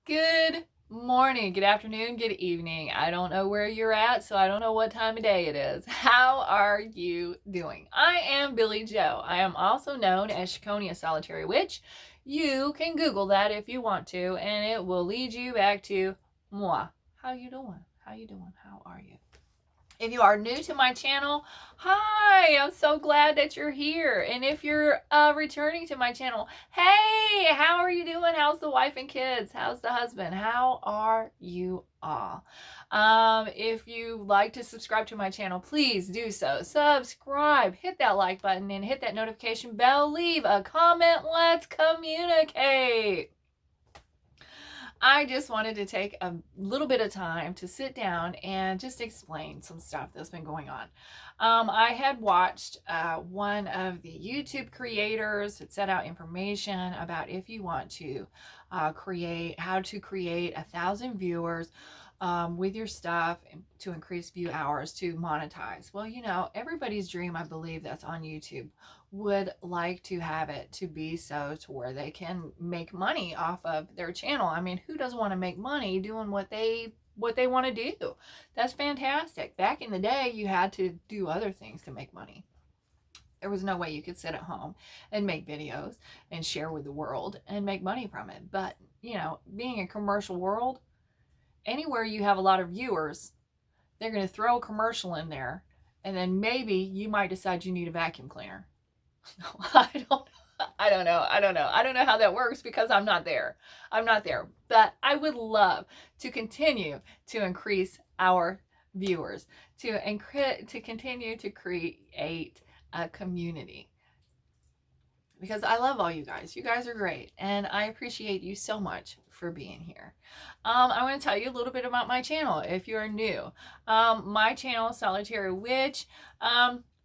Good morning, good afternoon, good evening. I don't know where you're at, so I don't know what time of day it is. How are you doing? I am Billy Joe. I am also known as Shakonia Solitary Witch. You can Google that if you want to, and it will lead you back to moi. How you doing? How you doing? How are you? If you are new to my channel, hi, I'm so glad that you're here. And if you're returning to my channel, hey, how are you doing? How's the wife and kids? How's the husband? How are you all? If you like to subscribe to my channel, please do so. Subscribe, hit that like button, and hit that notification bell. Leave a comment. Let's communicate. I just wanted to take a little bit of time to sit down and just explain some stuff that's been going on. I had watched one of the YouTube creators that set out information about if you want to create, how to create 1,000 viewers with your stuff to increase view hours to monetize. Well, you know, everybody's dream, I believe, that's on YouTube would like to have it to be so to where they can make money off of their channel. I mean, who doesn't want to make money doing what they want to do? That's fantastic. Back in the day, you had to do other things to make money. There was no way you could sit at home and make videos and share with the world and make money from it. But, you know, being a commercial world, anywhere you have a lot of viewers, they're going to throw a commercial in there, and then maybe you might decide you need a vacuum cleaner. I don't know. I don't know how that works because I'm not there. But I would love to continue to increase our viewers, to continue to create a community. Because I love all you guys. You guys are great. And I appreciate you so much for being here. I want to tell you a little bit about my channel if you're new. My channel, Solitary Witch.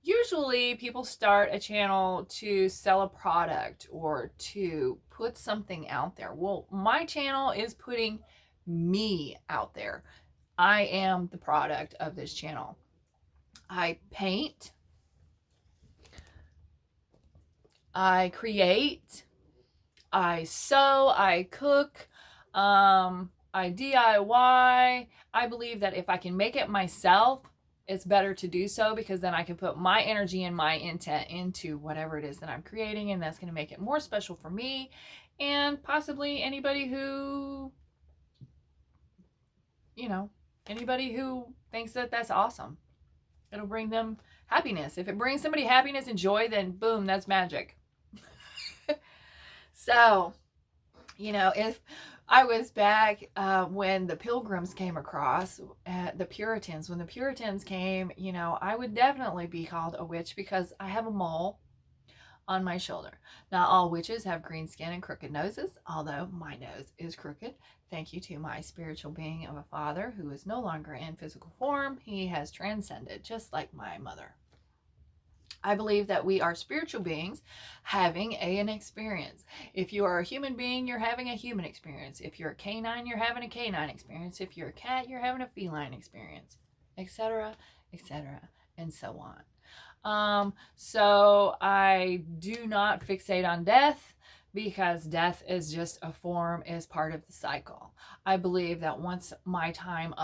Usually people start a channel to sell a product or to put something out there. Well, my channel is putting me out there. I am the product of this channel. I paint, I create, I sew, I cook, I DIY. I believe that if I can make it myself, it's better to do so because then I can put my energy and my intent into whatever it is that I'm creating, and that's going to make it more special for me and possibly anybody who, you know, anybody who thinks that that's awesome. It'll bring them happiness. If it brings somebody happiness and joy, then boom, that's magic. So, you know, if I was back when the Pilgrims came across, the Puritans. When the Puritans came, you know, I would definitely be called a witch because I have a mole on my shoulder. Not all witches have green skin and crooked noses, although my nose is crooked. Thank you to my spiritual being of a father who is no longer in physical form. He has transcended, just like my mother. I believe that we are spiritual beings having an experience. If you are a human being, you're having a human experience. If you're a canine, you're having a canine experience. If you're a cat, you're having a feline experience, etc., etc., and so on. So I do not fixate on death because death is just a form, is part of the cycle. I believe that once my time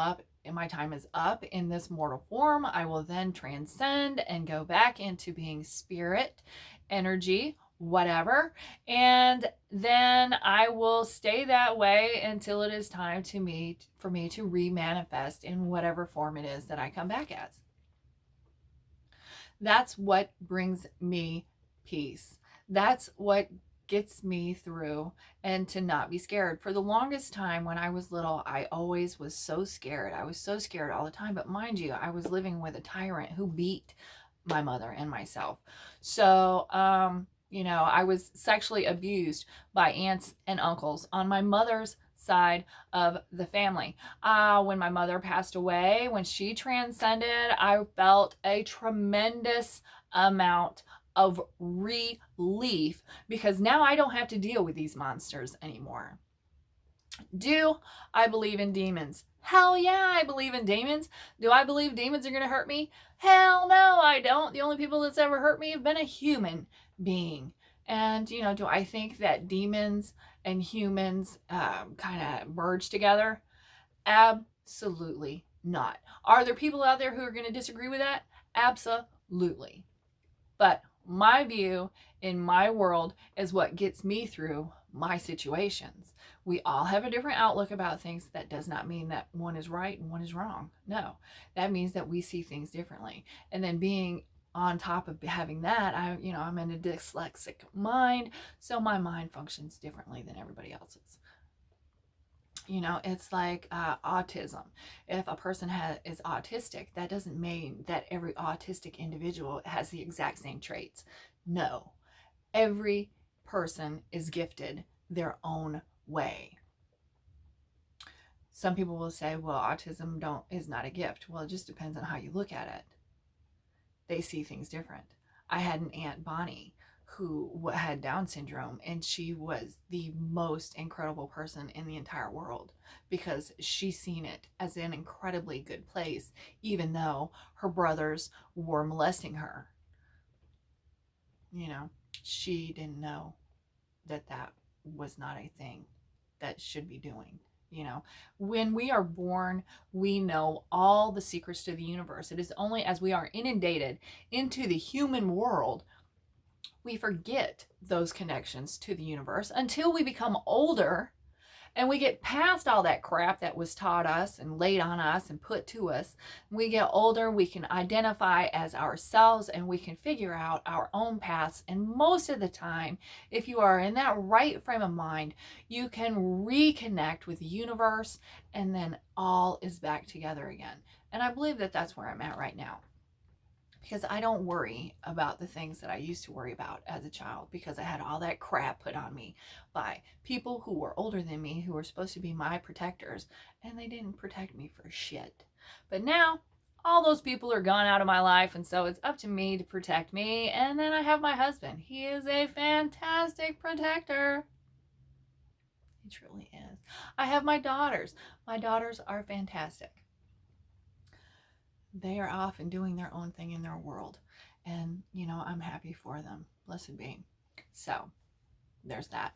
is up in this mortal form, I will then transcend and go back into being spirit, energy, whatever, and then I will stay that way until it is time for me to remanifest in whatever form it is that I come back as. That's what brings me peace. That's what gets me through, and to not be scared. For the longest time when I was little, I always was so scared. I was so scared all the time. But mind you, I was living with a tyrant who beat my mother and myself. So, you know, I was sexually abused by aunts and uncles on my mother's side of the family. When my mother passed away, when she transcended, I felt a tremendous amount of relief because now I don't have to deal with these monsters anymore. Do I believe in demons? Hell yeah, I believe in demons. Do I believe demons are going to hurt me? Hell no, I don't. The only people that's ever hurt me have been a human being. And, do I think that demons and humans kind of merge together? Absolutely not. Are there people out there who are going to disagree with that? Absolutely. But my view in my world is what gets me through my situations. We all have a different outlook about things. That does not mean that one is right and one is wrong. No, that means that we see things differently. And then being on top of having that, I'm in a dyslexic mind, so my mind functions differently than everybody else's. It's like autism. If a person is autistic, that doesn't mean that every autistic individual has the exact same traits. No, every person is gifted their own way. Some people will say, well, autism is not a gift. Well, it just depends on how you look at it. They see things different. I had an Aunt Bonnie who had Down syndrome, and she was the most incredible person in the entire world because she's seen it as an incredibly good place, even though her brothers were molesting her. She didn't know that was not a thing that should be doing. When we are born, we know all the secrets to the universe. It is only as we are inundated into the human world we forget those connections to the universe until we become older and we get past all that crap that was taught us and laid on us and put to us. When we get older, we can identify as ourselves and we can figure out our own paths. And most of the time, if you are in that right frame of mind, you can reconnect with the universe and then all is back together again. And I believe that that's where I'm at right now, because I don't worry about the things that I used to worry about as a child, because I had all that crap put on me by people who were older than me, who were supposed to be my protectors, and they didn't protect me for shit. But now all those people are gone out of my life, and so it's up to me to protect me. And then I have my husband. He is a fantastic protector. He truly is. I have my daughters. My daughters are fantastic. They are off and doing their own thing in their world. And, I'm happy for them. Blessed be. So, there's that.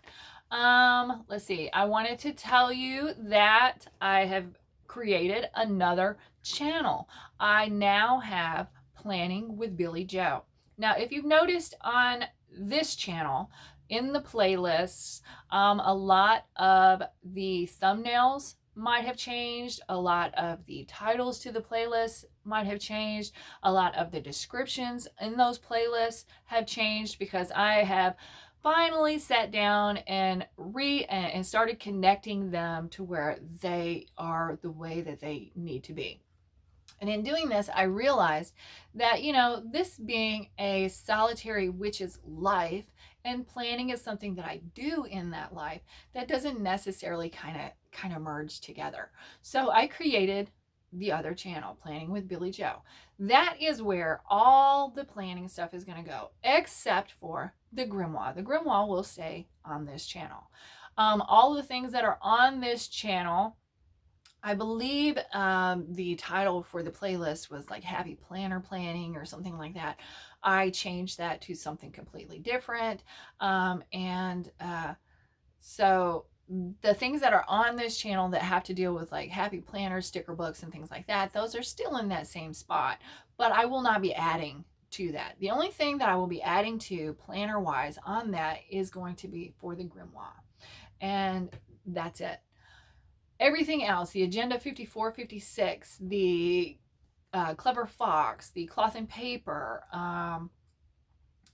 Let's see. I wanted to tell you that I have created another channel. I now have Planning with Billy Joe. Now, if you've noticed on this channel, in the playlists, a lot of the thumbnails might have changed. A lot of the titles to the playlist might have changed. A lot of the descriptions in those playlists have changed because I have finally sat down and started connecting them to where they are the way that they need to be. And in doing this, I realized that, this being a solitary witch's life, and planning is something that I do in that life, that doesn't necessarily kind of merge together. So I created the other channel, Planning with Billy Joe. That is where all the planning stuff is going to go, except for the grimoire. The grimoire will stay on this channel. All the things that are on this channel, I believe the title for the playlist was like Happy Planner Planning or something like that. I changed that to something completely different. So the things that are on this channel that have to deal with like happy planners, sticker books, and things like that, those are still in that same spot, but I will not be adding to that. The only thing that I will be adding to planner wise on that is going to be for the grimoire, and that's it. Everything else, the Agenda 54, 56, the Clever Fox, the Cloth and Paper,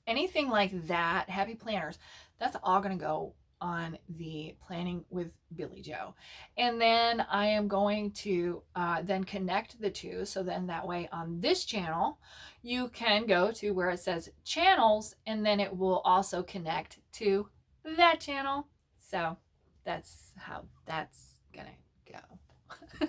anything like that, Happy Planners, that's all going to go on the Planning with Billy Joe. And then I am going to then connect the two. So then that way on this channel, you can go to where it says channels, and then it will also connect to that channel. So that's how that's gonna go.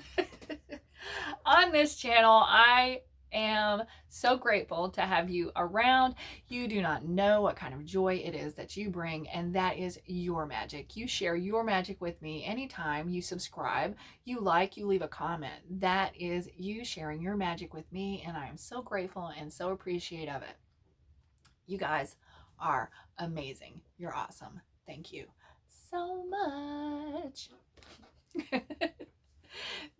On this channel, I am so grateful to have you around. You do not know what kind of joy it is that you bring, and that is your magic. You share your magic with me anytime you subscribe, you like, you leave a comment. That is you sharing your magic with me, and I am so grateful and so appreciative of it. You guys are amazing. You're awesome. Thank you so much.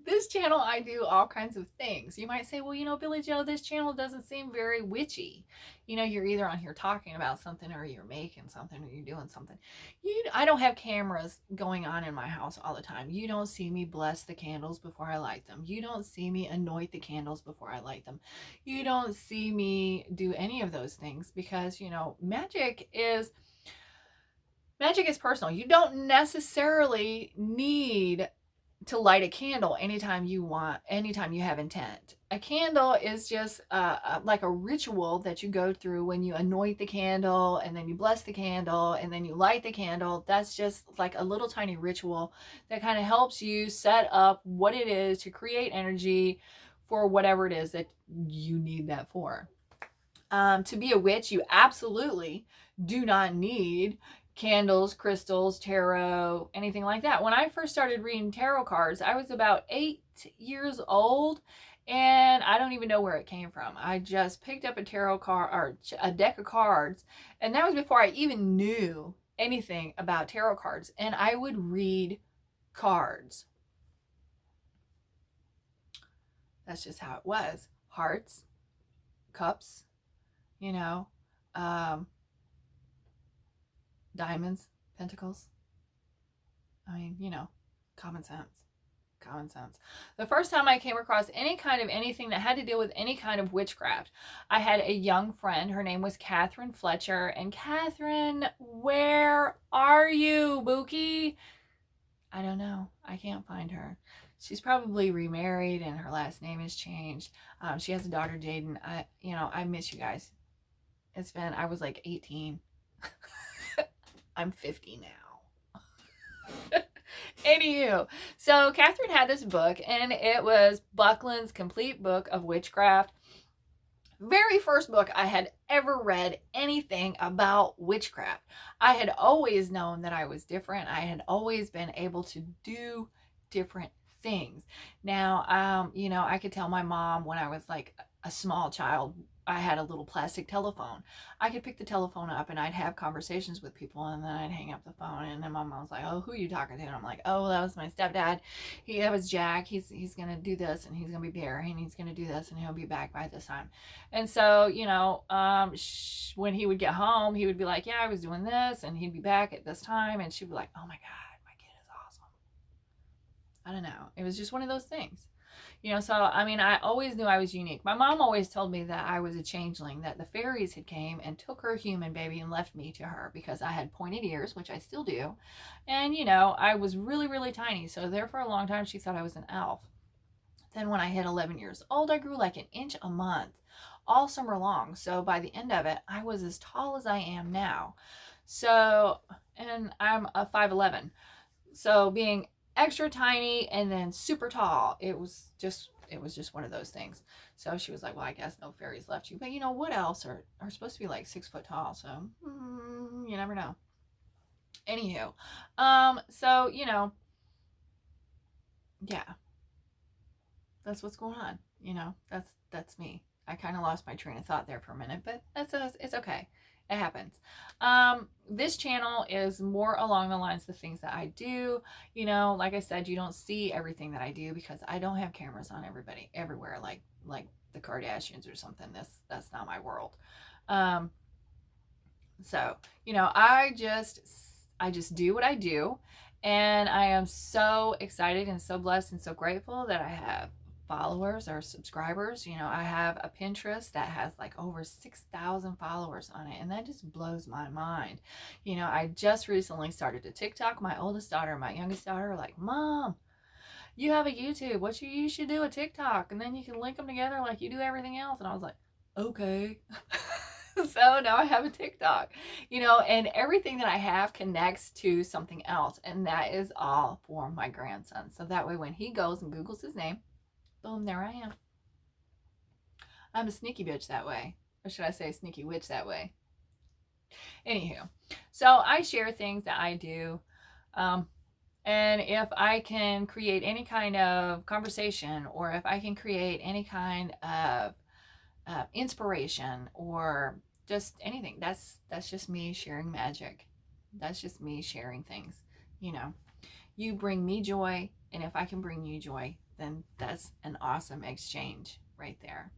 This channel, I do all kinds of things. You might say, well, you know, Billy Joe, this channel doesn't seem very witchy. You know, you're either on here talking about something, or you're making something, or you're doing something. I don't have cameras going on in my house all the time. You don't see me bless the candles before I light them. You don't see me anoint the candles before I light them. You don't see me do any of those things because, you know, magic is personal. You don't necessarily need to light a candle anytime you want, anytime you have intent. A candle is just like a ritual that you go through when you anoint the candle, and then you bless the candle, and then you light the candle. That's just like a little tiny ritual that kind of helps you set up what it is to create energy for whatever it is that you need that for. To be a witch, you absolutely do not need candles, crystals, tarot, anything like that. When I first started reading tarot cards, I was about 8 years old, and I don't even know where it came from. I just picked up a tarot card or a deck of cards, and that was before I even knew anything about tarot cards, and I would read cards. That's just how it was. Hearts, cups, you know, diamonds, pentacles. I mean, you know, common sense. Common sense. The first time I came across any kind of anything that had to deal with any kind of witchcraft, I had a young friend. Her name was Catherine Fletcher. And Catherine, where are you, Bookie? I don't know. I can't find her. She's probably remarried and her last name has changed. She has a daughter, Jaden. I miss you guys. I was like 18. I'm 50 now. Anywho, so Catherine had this book, and it was Buckland's Complete Book of Witchcraft. Very first book I had ever read anything about witchcraft. I had always known that I was different. I had always been able to do different things. Now, I could tell my mom when I was like a small child, I had a little plastic telephone. I could pick the telephone up and I'd have conversations with people, and then I'd hang up the phone, and then my mom was like, oh, who are you talking to? And I'm like, oh, that was my stepdad. That was Jack. He's going to do this, and he's going to be there, and he's going to do this, and he'll be back by this time. And so, when he would get home, he would be like, yeah, I was doing this, and he'd be back at this time. And she'd be like, oh my God, my kid is awesome. I don't know. It was just one of those things. So, I mean, I always knew I was unique. My mom always told me that I was a changeling, that the fairies had came and took her human baby and left me to her because I had pointed ears, which I still do. And, I was really, really tiny. So there for a long time, she thought I was an elf. Then when I hit 11 years old, I grew like an inch a month all summer long. So by the end of it, I was as tall as I am now. So, and I'm a 5'11". So being extra tiny and then super tall, it was just one of those things. So she was like, well, I guess no fairies left you, but what else are supposed to be like 6 foot tall? So you never know. Anywho, so yeah, that's what's going on. That's me. I kind of lost my train of thought there for a minute, but it's okay. It happens. This channel is more along the lines of the things that I do. Like I said, you don't see everything that I do because I don't have cameras on everybody everywhere like the Kardashians or something. That's not my world. So, I just do what I do, and I am so excited and so blessed and so grateful that I have followers or subscribers. I have a Pinterest that has like over 6,000 followers on it, and that just blows my mind. I just recently started a TikTok. My oldest daughter and my youngest daughter are like, Mom, you have a YouTube. You should do a TikTok, and then you can link them together like you do everything else. And I was like, okay. So now I have a TikTok, and everything that I have connects to something else, and that is all for my grandson. So that way when he goes and Googles his name, boom, there I am. I'm a sneaky bitch that way. Or should I say sneaky witch that way? Anywho, so I share things that I do. And if I can create any kind of conversation, or if I can create any kind of inspiration or just anything. That's just me sharing magic. That's just me sharing things. You know, you bring me joy, and if I can bring you joy, then that's an awesome exchange right there.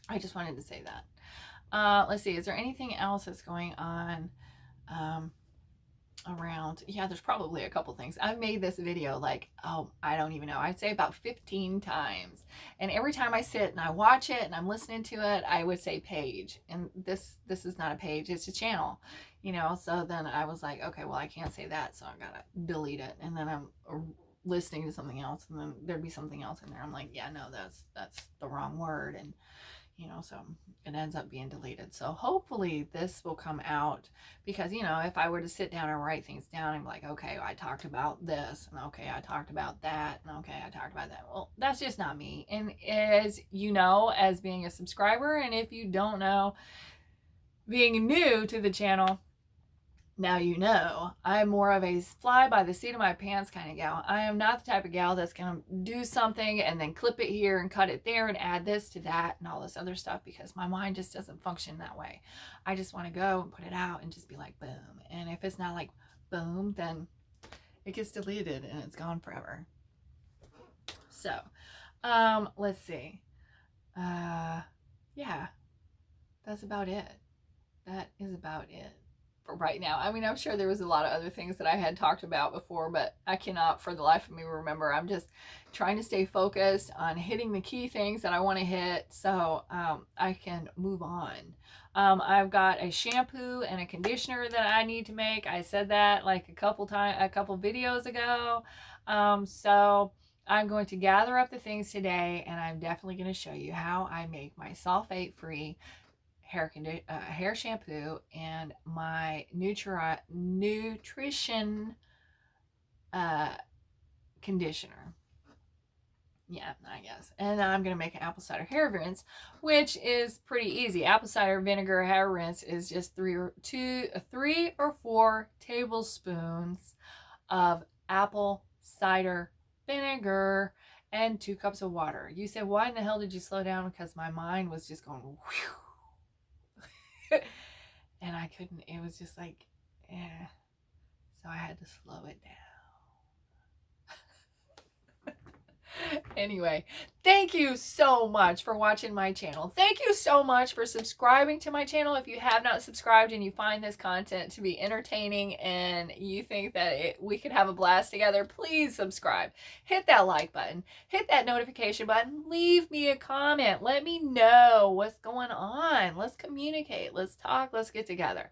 I just wanted to say that. Let's see, is there anything else that's going on around? Yeah, there's probably a couple things. I've made this video like, oh, I don't even know, I'd say about 15 times, and every time I sit and I watch it and I'm listening to it, I would say page, and this is not a page, it's a channel, you know. So then I was like, okay, well, I can't say that, so I gotta delete it, and then I'm listening to something else, and then there'd be something else in there. I'm like, yeah, no, that's the wrong word, and you know, so it ends up being deleted. So hopefully this will come out, because, you know, if I were to sit down and write things down, I'm like, okay, I talked about this, and okay, I talked about that, and okay, I talked about that. Well, that's just not me. And as you know, as being a subscriber, and if you don't know, being new to the channel, now you know, I'm more of a fly by the seat of my pants kind of gal. I am not the type of gal that's going to do something and then clip it here and cut it there and add this to that and all this other stuff, because my mind just doesn't function that way. I just want to go and put it out and just be like, boom. And if it's not like boom, then it gets deleted and it's gone forever. So, let's see. Yeah, that's about it. That is about it for right now. I mean, I'm sure there was a lot of other things that I had talked about before, but I cannot for the life of me remember. I'm just trying to stay focused on hitting the key things that I want to hit, so I can move on. I've got a shampoo and a conditioner that I need to make. I said that like a couple videos ago. So I'm going to gather up the things today, and I'm definitely going to show you how I make my sulfate-free hair shampoo and my nutrition conditioner. Yeah, I guess. And then I'm going to make an apple cider hair rinse, which is pretty easy. Apple cider vinegar hair rinse is just 3 or 4 tablespoons of apple cider vinegar and 2 cups of water. You say, why in the hell did you slow down? Because my mind was just going whew. And I couldn't, it was just like, so I had to slow it down. Anyway, thank you so much for watching my channel. Thank you so much for subscribing to my channel. If you have not subscribed and you find this content to be entertaining and you think that we could have a blast together, please subscribe. Hit that like button. Hit that notification button. Leave me a comment. Let me know what's going on. Let's communicate. Let's talk. Let's get together.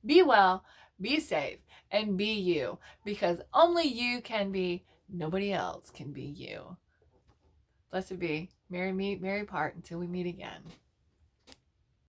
Be well, be safe, and be you, because only you can be. Nobody else can be you. Blessed be. Merry meet, merry part until we meet again.